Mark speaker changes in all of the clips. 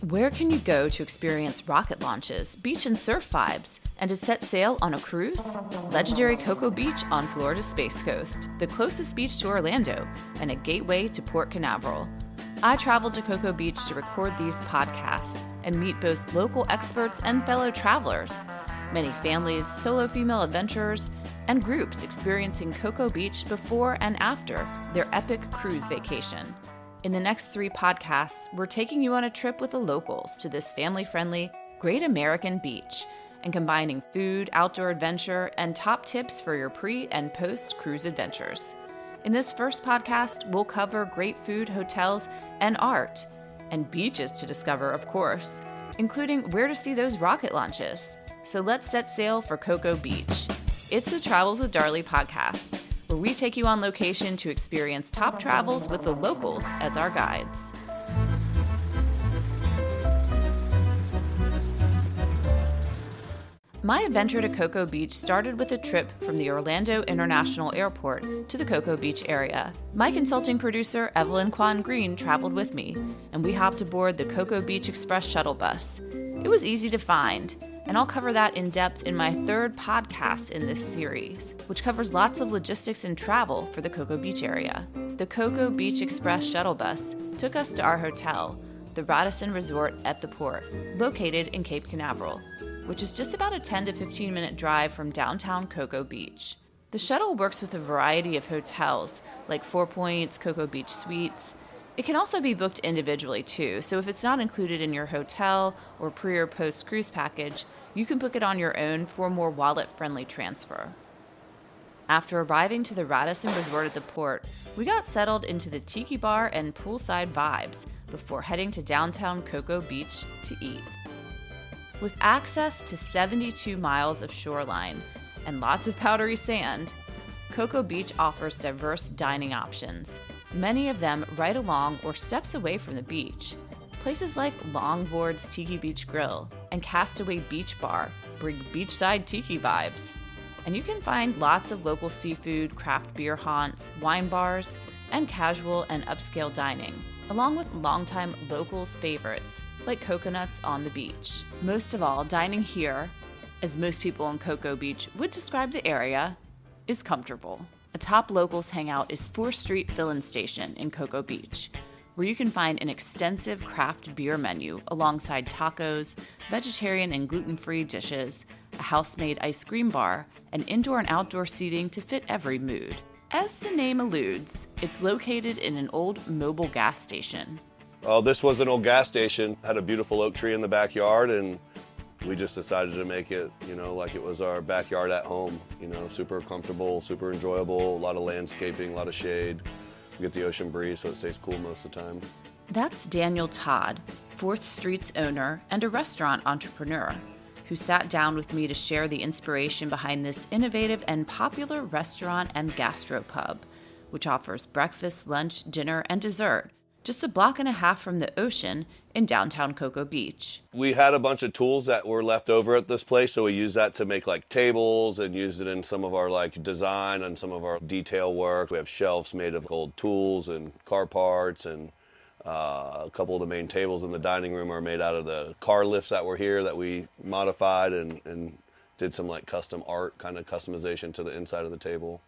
Speaker 1: Where can you go to experience rocket launches, beach and surf vibes, and to set sail on a cruise? Legendary Cocoa Beach on Florida's Space Coast, the closest beach to Orlando, and a gateway to Port Canaveral. I traveled to Cocoa Beach to record these podcasts and meet both local experts and fellow travelers. Many families, solo female adventurers, and groups experiencing Cocoa Beach before and after their epic cruise vacation. In the next 3 podcasts, we're taking you on a trip with the locals to this family-friendly, great American beach and combining food, outdoor adventure, and top tips for your pre- and post-cruise adventures. In this first podcast, we'll cover great food, hotels, and art, and beaches to discover, of course, including where to see those rocket launches. So let's set sail for Cocoa Beach. It's the Travels with Darley podcast, where we take you on location to experience top travels with the locals as our guides. My adventure to Cocoa Beach started with a trip from the Orlando International Airport to the Cocoa Beach area. My consulting producer, Evelyn Kwan Green, traveled with me, and we hopped aboard the Cocoa Beach Express shuttle bus. It was easy to find, and I'll cover that in depth in my 3rd podcast in this series, which covers lots of logistics and travel for the Cocoa Beach area. The Cocoa Beach Express shuttle bus took us to our hotel, the Radisson Resort at the Port, located in Cape Canaveral, which is just about a 10 to 15 minute drive from downtown Cocoa Beach. The shuttle works with a variety of hotels, like 4 Points, Cocoa Beach Suites. It can also be booked individually too, so if it's not included in your hotel or pre- or post-cruise package, you can book it on your own for a more wallet-friendly transfer. After arriving to the Radisson Resort at the Port, we got settled into the tiki bar and poolside vibes before heading to downtown Cocoa Beach to eat. With access to 72 miles of shoreline and lots of powdery sand, Cocoa Beach offers diverse dining options, many of them right along or steps away from the beach. Places like Longboard's Tiki Beach Grill and Castaway Beach Bar bring beachside tiki vibes. And you can find lots of local seafood, craft beer haunts, wine bars, and casual and upscale dining, along with longtime locals' favorites like Coconuts on the Beach. Most of all, dining here, as most people in Cocoa Beach would describe the area, is comfortable. A top locals hangout is 4th Street Fill-In Station in Cocoa Beach, where you can find an extensive craft beer menu alongside tacos, vegetarian and gluten-free dishes, a house-made ice cream bar, and indoor and outdoor seating to fit every mood. As the name alludes, it's located in an old mobile gas station.
Speaker 2: Oh, this was an old gas station, had a beautiful oak tree in the backyard, and we just decided to make it, like it was our backyard at home, super comfortable, super enjoyable, a lot of landscaping, a lot of shade. We get the ocean breeze, so it stays cool most of the time.
Speaker 1: That's Daniel Todd, 4th Street's owner and a restaurant entrepreneur, who sat down with me to share the inspiration behind this innovative and popular restaurant and gastropub, which offers breakfast, lunch, dinner, and dessert, just a block and a half from the ocean in downtown Cocoa Beach.
Speaker 2: We had a bunch of tools that were left over at this place, so we used that to make tables and used it in some of our design and some of our detail work. We have shelves made of old tools and car parts, and a couple of the main tables in the dining room are made out of the car lifts that were here that we modified and did some custom art, kind of customization to the inside of the table.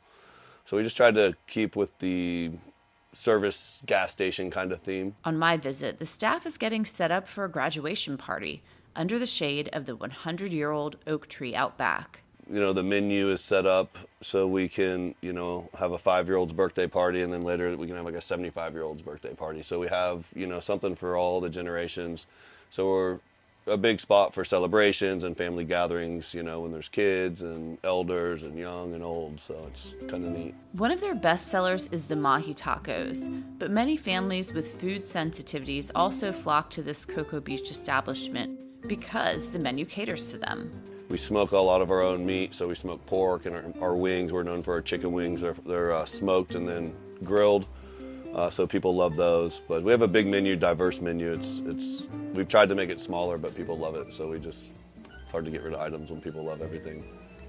Speaker 2: So we just tried to keep with the service gas station kind of theme.
Speaker 1: On my visit, the staff is getting set up for a graduation party under the shade of the 100-year-old oak tree out back.
Speaker 2: The menu is set up so we can, have a 5-year-old's birthday party, and then later we can have a 75-year-old's birthday party. So we have, something for all the generations. So we're a big spot for celebrations and family gatherings, when there's kids and elders and young and old, so it's kind of neat.
Speaker 1: One of their best sellers is the mahi tacos, but many families with food sensitivities also flock to this Cocoa Beach establishment because the menu caters to them.
Speaker 2: We smoke a lot of our own meat, so we smoke pork, and our wings, we're known for our chicken wings. They're smoked and then grilled. So people love those, but we have a big menu, diverse menu. We've tried to make it smaller, but people love it. So it's hard to get rid of items when people love everything.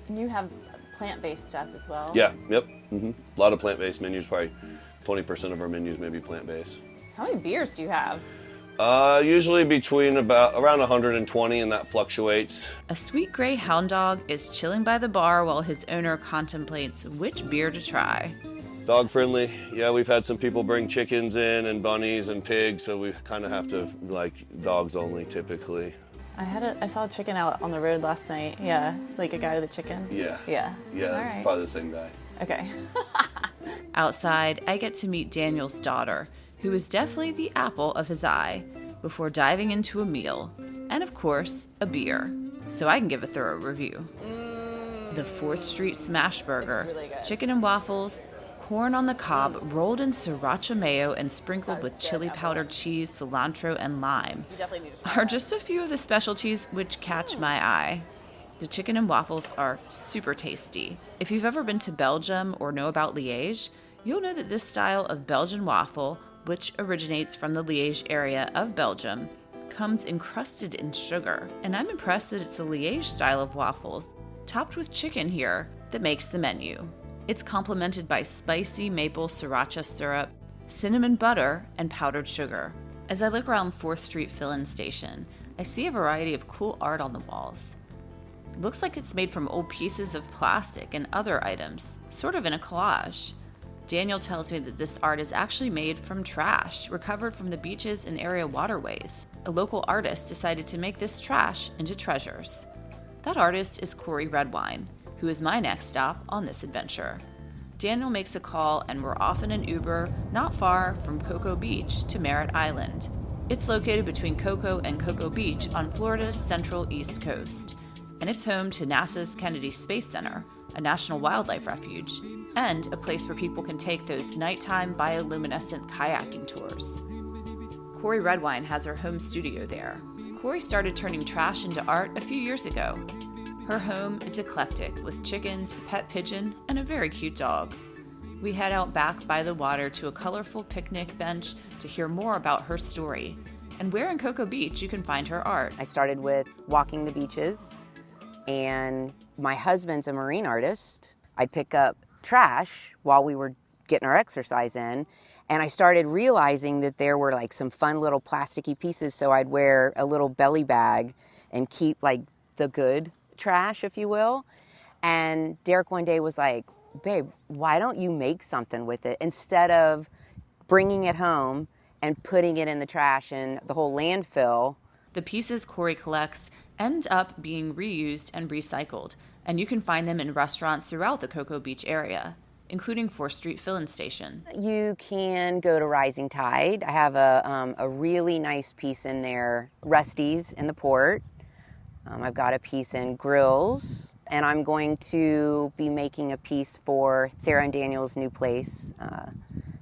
Speaker 3: And you have plant-based stuff as well?
Speaker 2: Yeah, yep. A lot of plant-based menus, probably 20% of our menus may be plant-based.
Speaker 3: How many beers do you have?
Speaker 2: Usually between around 120, and that fluctuates.
Speaker 1: A sweet gray hound dog is chilling by the bar while his owner contemplates which beer to try.
Speaker 2: Dog friendly. Yeah, we've had some people bring chickens in and bunnies and pigs, so we kind of have to like dogs only typically.
Speaker 3: I saw a chicken out on the road last night. Yeah, like a guy with a chicken.
Speaker 2: Yeah.
Speaker 3: Yeah.
Speaker 2: Yeah,
Speaker 3: All
Speaker 2: that's
Speaker 3: right.
Speaker 2: probably the same guy.
Speaker 3: Okay.
Speaker 1: Outside, I get to meet Daniel's daughter, who is definitely the apple of his eye, before diving into a meal, and of course, a beer, so I can give a thorough review. The 4th Street Smash Burger,
Speaker 3: really good.
Speaker 1: chicken and waffles, corn on the cob rolled in sriracha mayo and sprinkled with chili powdered cheese, cilantro, and lime,
Speaker 3: You definitely need to try
Speaker 1: are
Speaker 3: that.
Speaker 1: just a few of the specialties which catch my eye. The chicken and waffles are super tasty. If you've ever been to Belgium or know about Liège, you'll know that this style of Belgian waffle, which originates from the Liège area of Belgium, comes encrusted in sugar. And I'm impressed that it's a Liège style of waffles, topped with chicken here, that makes the menu. It's complemented by spicy maple sriracha syrup, cinnamon butter, and powdered sugar. As I look around 4th Street Fill-In Station, I see a variety of cool art on the walls. Looks like it's made from old pieces of plastic and other items, sort of in a collage. Daniel tells me that this art is actually made from trash recovered from the beaches and area waterways. A local artist decided to make this trash into treasures. That artist is Corey Redwine, who is my next stop on this adventure. Daniel makes a call and we're off in an Uber not far from Cocoa Beach to Merritt Island. It's located between Cocoa and Cocoa Beach on Florida's central east coast, and it's home to NASA's Kennedy Space Center, a national wildlife refuge, and a place where people can take those nighttime bioluminescent kayaking tours. Corey Redwine has her home studio there. Corey started turning trash into art a few years ago. Her home is eclectic, with chickens, a pet pigeon, and a very cute dog. We head out back by the water to a colorful picnic bench to hear more about her story, and where in Cocoa Beach you can find her art.
Speaker 4: I started with walking the beaches, and my husband's a marine artist. I'd pick up trash while we were getting our exercise in, and I started realizing that there were like some fun little plasticky pieces, so I'd wear a little belly bag and keep like the good trash, if you will. And Derek one day was like, babe, why don't you make something with it instead of bringing it home and putting it in the trash and the whole landfill.
Speaker 1: The pieces Corey collects end up being reused and recycled, and you can find them in restaurants throughout the Cocoa Beach area, including 4th Street Fill-In Station.
Speaker 4: You can go to Rising Tide. I have a really nice piece in there, Rusty's in the port. I've got a piece in Grills, and I'm going to be making a piece for Sarah and Daniel's new place,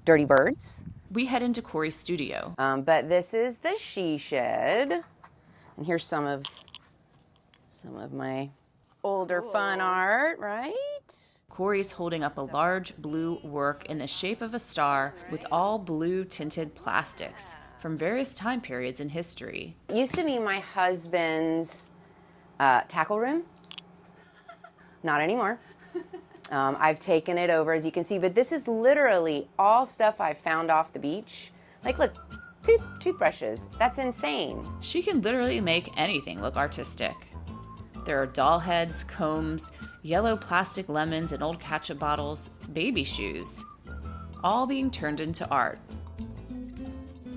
Speaker 4: Dirty Birds.
Speaker 1: We head into Corey's studio.
Speaker 4: But this is the she shed, and here's some of my older fun art, right?
Speaker 1: Corey's holding up a large blue work in the shape of a star with all blue tinted plastics from various time periods in history.
Speaker 4: It used to be my husband's tackle room. Not anymore. I've taken it over, as you can see, but this is literally all stuff I found off the beach. Like, look, toothbrushes. That's insane.
Speaker 1: She can literally make anything look artistic. There are doll heads, combs, yellow plastic lemons and old ketchup bottles, baby shoes, all being turned into art.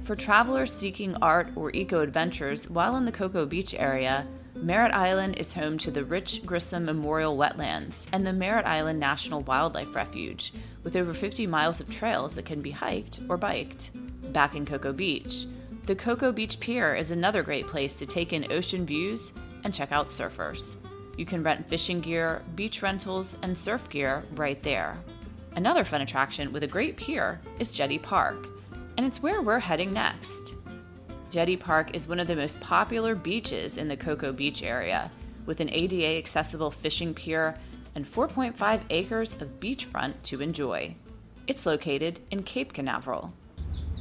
Speaker 1: For travelers seeking art or eco-adventures while in the Cocoa Beach area, Merritt Island is home to the Rich Grissom Memorial Wetlands and the Merritt Island National Wildlife Refuge, with over 50 miles of trails that can be hiked or biked. Back in Cocoa Beach, the Cocoa Beach Pier is another great place to take in ocean views and check out surfers. You can rent fishing gear, beach rentals, and surf gear right there. Another fun attraction with a great pier is Jetty Park, and it's where we're heading next. Jetty Park is one of the most popular beaches in the Cocoa Beach area, with an ADA accessible fishing pier and 4.5 acres of beachfront to enjoy. It's located in Cape Canaveral.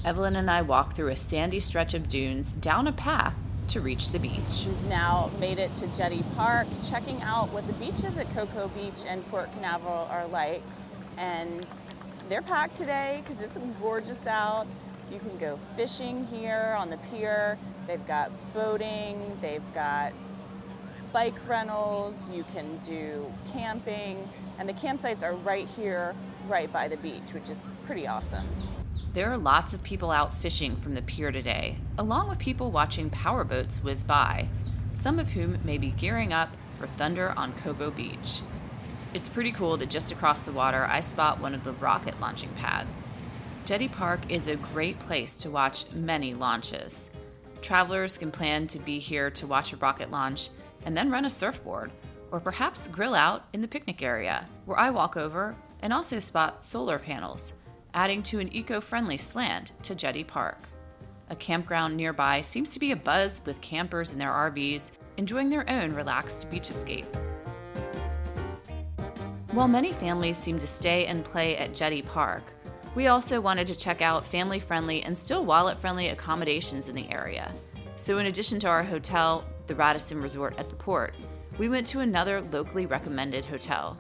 Speaker 1: Evelyn and I walk through a sandy stretch of dunes down a path to reach the beach.
Speaker 3: We've now made it to Jetty Park, checking out what the beaches at Cocoa Beach and Port Canaveral are like. And they're packed today because it's gorgeous out. You can go fishing here on the pier. They've got boating, they've got bike rentals, you can do camping, and the campsites are right here, right by the beach, which is pretty awesome.
Speaker 1: There are lots of people out fishing from the pier today, along with people watching powerboats whiz by, some of whom may be gearing up for thunder on Cocoa Beach. It's pretty cool that just across the water I spot one of the rocket launching pads. Jetty Park is a great place to watch many launches. Travelers can plan to be here to watch a rocket launch and then rent a surfboard, or perhaps grill out in the picnic area, where I walk over and also spot solar panels, adding to an eco-friendly slant to Jetty Park. A campground nearby seems to be abuzz with campers in their RVs enjoying their own relaxed beach escape. While many families seem to stay and play at Jetty Park, we also wanted to check out family-friendly and still wallet-friendly accommodations in the area. So in addition to our hotel, the Radisson Resort at the Port, we went to another locally recommended hotel.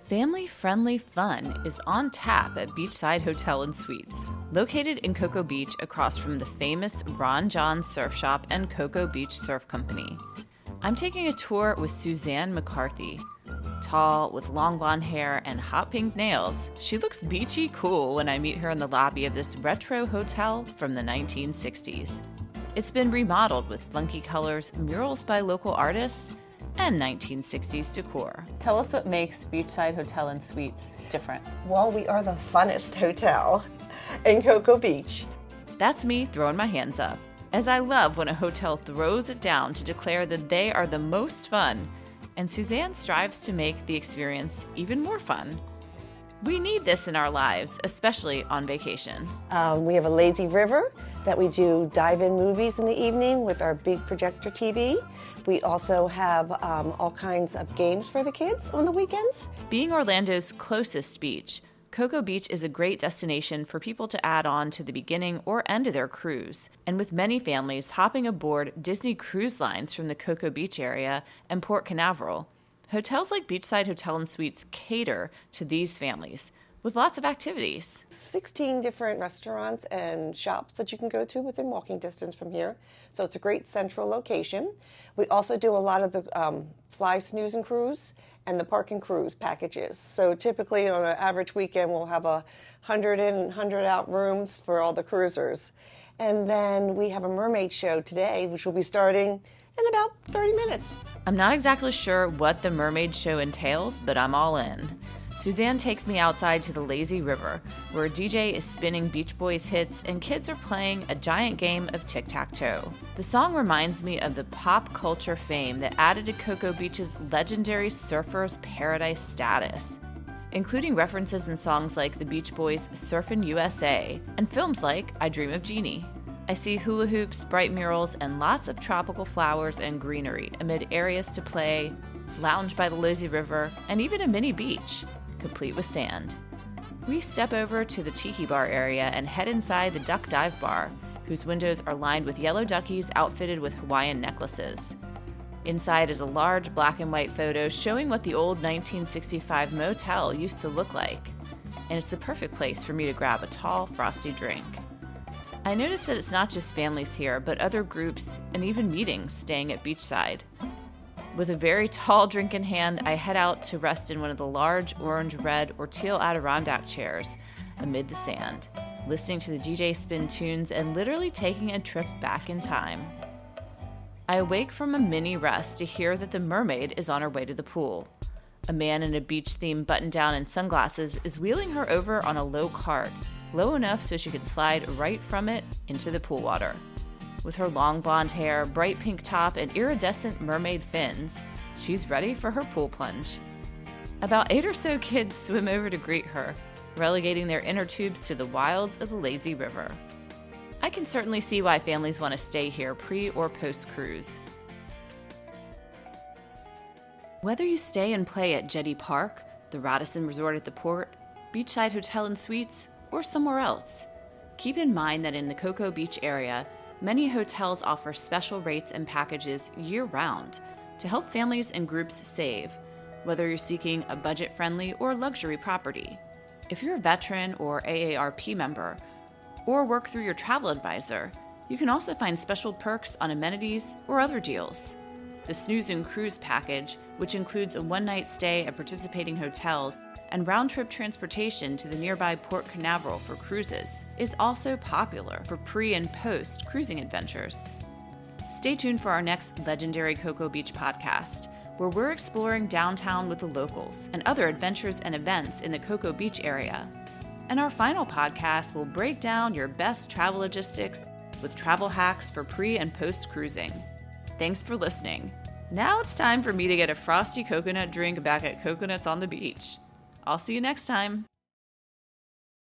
Speaker 1: Family-friendly fun is on tap at Beachside Hotel and Suites, located in Cocoa Beach across from the famous Ron John Surf Shop and Cocoa Beach Surf Company. I'm taking a tour with Suzanne McCarthy. Tall, with long blonde hair and hot pink nails, she looks beachy cool when I meet her in the lobby of this retro hotel from the 1960s. It's been remodeled with funky colors, murals by local artists, and 1960s decor.
Speaker 3: Tell us what makes Beachside Hotel and Suites different.
Speaker 5: Well, we are the funnest hotel in Cocoa Beach.
Speaker 1: That's me throwing my hands up, as I love when a hotel throws it down to declare that they are the most fun, and Suzanne strives to make the experience even more fun. We need this in our lives, especially on vacation.
Speaker 5: We have a lazy river that we do dive-in movies in the evening with our big projector TV. We also have all kinds of games for the kids on the weekends.
Speaker 1: Being Orlando's closest beach, Cocoa Beach is a great destination for people to add on to the beginning or end of their cruise, and with many families hopping aboard Disney Cruise Lines from the Cocoa Beach area and Port Canaveral, hotels like Beachside Hotel and Suites cater to these families with lots of activities.
Speaker 5: 16 different restaurants and shops that you can go to within walking distance from here. So it's a great central location. We also do a lot of the fly, snooze, and cruise and the park and cruise packages. So typically on an average weekend, we'll have 100 in, 100 out rooms for all the cruisers. And then we have a mermaid show today, which will be starting in about 30 minutes.
Speaker 1: I'm not exactly sure what the mermaid show entails, but I'm all in. Suzanne takes me outside to the lazy river, where a DJ is spinning Beach Boys hits and kids are playing a giant game of tic-tac-toe. The song reminds me of the pop culture fame that added to Cocoa Beach's legendary surfer's paradise status, including references in songs like the Beach Boys' Surfin' USA and films like I Dream of Jeannie. I see hula hoops, bright murals, and lots of tropical flowers and greenery amid areas to play, lounge by the lazy river, and even a mini beach, complete with sand. We step over to the tiki bar area and head inside the duck dive bar, whose windows are lined with yellow duckies outfitted with Hawaiian necklaces. Inside is a large black and white photo showing what the old 1965 motel used to look like, and it's the perfect place for me to grab a tall, frosty drink. I noticed that it's not just families here, but other groups and even meetings staying at Beachside. With a very tall drink in hand, I head out to rest in one of the large orange, red, or teal Adirondack chairs amid the sand, listening to the DJ spin tunes and literally taking a trip back in time. I awake from a mini rest to hear that the mermaid is on her way to the pool. A man in a beach-themed button-down and sunglasses is wheeling her over on a low cart, low enough so she could slide right from it into the pool water. With her long blonde hair, bright pink top, and iridescent mermaid fins, she's ready for her pool plunge. About 8 or so kids swim over to greet her, relegating their inner tubes to the wilds of the lazy river. I can certainly see why families want to stay here pre or post-cruise. Whether you stay and play at Jetty Park, the Radisson Resort at the Port, Beachside Hotel and Suites, or somewhere else, keep in mind that in the Cocoa Beach area, many hotels offer special rates and packages year-round to help families and groups save, whether you're seeking a budget-friendly or luxury property. If you're a veteran or AARP member, or work through your travel advisor, you can also find special perks on amenities or other deals. The Snooze and Cruise package, which includes a one-night stay at participating hotels and round-trip transportation to the nearby Port Canaveral for cruises, is also popular for pre- and post-cruising adventures. Stay tuned for our next Legendary Cocoa Beach podcast, where we're exploring downtown with the locals and other adventures and events in the Cocoa Beach area. And our final podcast will break down your best travel logistics with travel hacks for pre- and post-cruising. Thanks for listening. Now it's time for me to get a frosty coconut drink back at Coconuts on the Beach. I'll see you next time.